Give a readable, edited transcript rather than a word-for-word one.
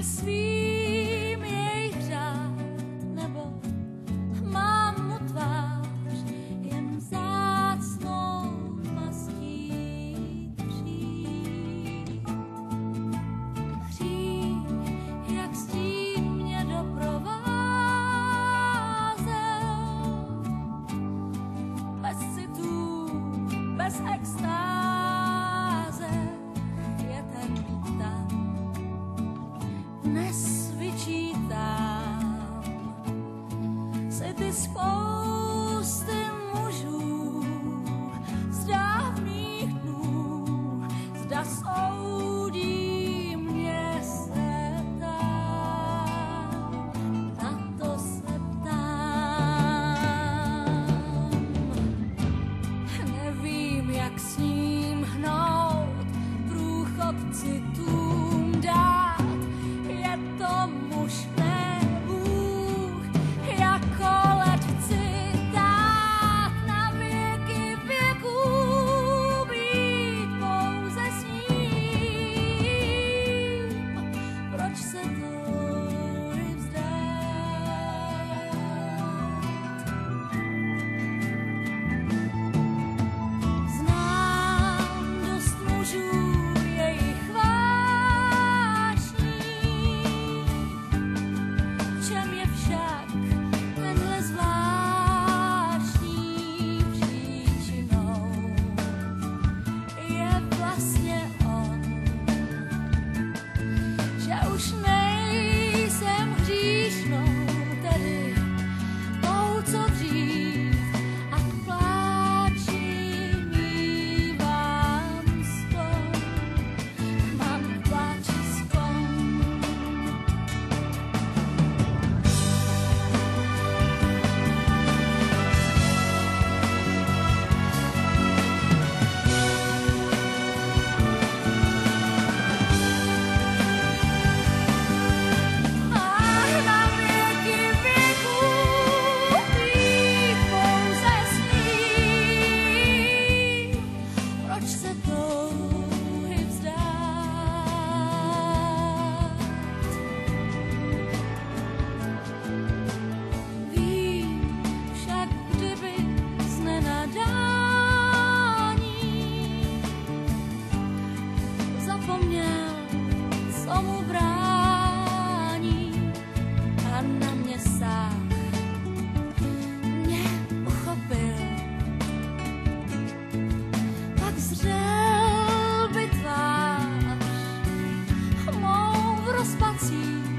Všem svým jej hřát, nebo mám mu tvář jen vzácnou mastí křít. Hřích, jak stín mě doprovázel, bez citů, bez extáze je ten tam. Dnes vyčítám si ty spousty mužů z dávných dnů, zda soudí mě se tam, na to se ptám. Nevím, jak s ním hnout, průchod citům dát, je to muž, ne Bůh, jako led chci dát na věky věků, být pouze s ním. Proč se touhy vzdát? Znám dost mužů, jejich vášní. V čem je však tenhle zvláštní příčinou? Je vlastně on, že už nejsem hříšnou, tedy tou, co dřív, a v pláči mívám sklon. Mám k pláči sklon. Na věky věků být pouze s ním. Proč se touhy vzdát? Vím však, kdyby z nenadání zapomněl, co mu brání, a na mě sáh, mě uchopil, pak zřel by tvář mou v rozpacích